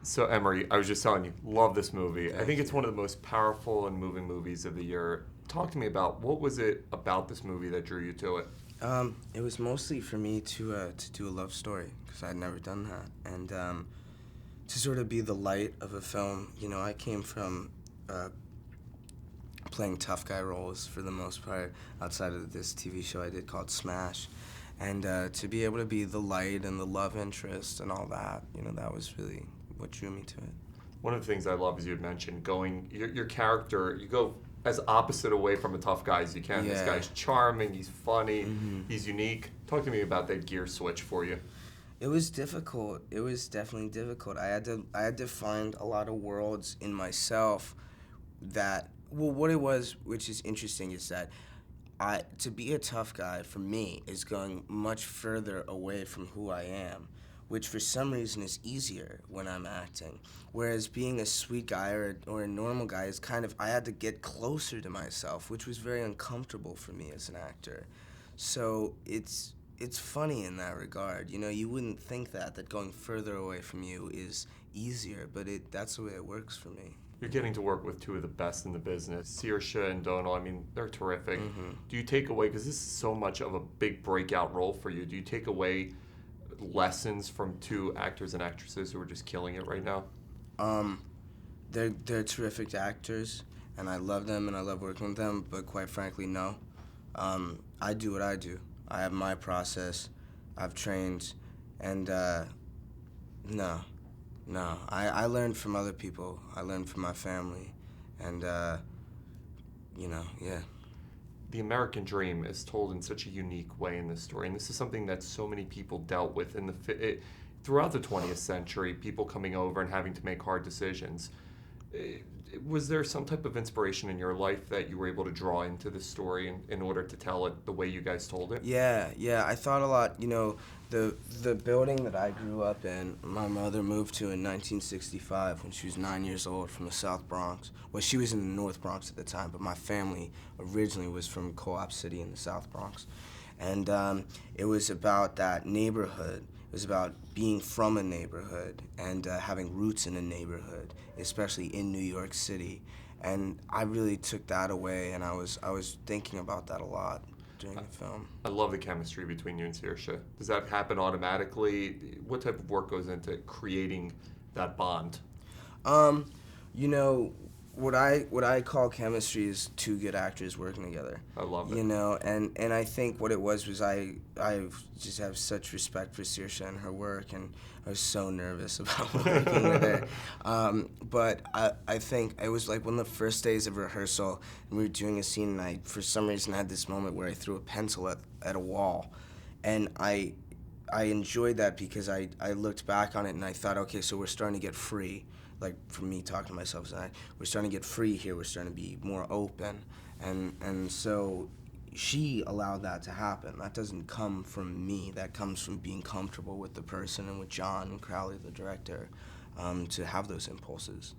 So Emory, I was just telling you, love this movie. I think it's one of the most powerful and moving movies of the year. Talk to me about what was it about this movie that drew you to it? It was mostly for me to do a love story because I'd never done that, and to sort of be the light of a film. You know, I came from playing tough guy roles for the most part outside of this TV show I did called Smash, and to be able to be the light and the love interest and all that, you know, that was really what drew me to it. One of the things I love, as you had mentioned, going your character, you go as opposite away from a tough guy as you can. This Yeah. guy's charming, he's funny, he's unique. Talk to me about that gear switch for you. It was difficult. It was definitely difficult. I had to find a lot of worlds in myself that, well, what it was, which is interesting, is that to be a tough guy for me is going much further away from who I am, which for some reason is easier when I'm acting. Whereas being a sweet guy or a normal guy is kind of, I had to get closer to myself, which was very uncomfortable for me as an actor. So it's funny in that regard. You know, you wouldn't think that going further away from you is easier, but that's the way it works for me. You're getting to work with two of the best in the business, Saoirse and Donal. I mean, they're terrific. Do you take away, because this is so much of a big breakout role for you, do you take away lessons from two actors and actresses who are just killing it right now? They're terrific actors, and I love them, and I love working with them, but quite frankly, no. I do what I do. I have my process. I've trained, and no. I learned from other people. I learned from my family, and, yeah. The American dream is told in such a unique way in this story, and this is something that so many people dealt with throughout the 20th century, people coming over and having to make hard decisions. Was there some type of inspiration in your life that you were able to draw into this story in order to tell it the way you guys told it? Yeah, I thought a lot. You know, the building that I grew up in, my mother moved to in 1965 when she was 9 years old from the South Bronx. Well, she was in the North Bronx at the time, but my family originally was from Co-op City in the South Bronx. And it was about that neighborhood. It was about being from a neighborhood and having roots in a neighborhood, especially in New York City. And I really took that away, and I was thinking about that a lot during the film. I love the chemistry between you and Saoirse. Does that happen automatically? What type of work goes into creating that bond? You know, what I call chemistry is two good actors working together. I love it. You know, and I think what it was I just have such respect for Saoirse and her work, and I was so nervous about working with her. But I think it was like one of the first days of rehearsal, and we were doing a scene, and I, for some reason, had this moment where I threw a pencil at a wall, and I enjoyed that because I looked back on it and I thought, okay, so we're starting to get free. Like, from me talking to myself, we're starting to get free here, we're starting to be more open. And so she allowed that to happen. That doesn't come from me, that comes from being comfortable with the person and with John and Crowley, the director, to have those impulses.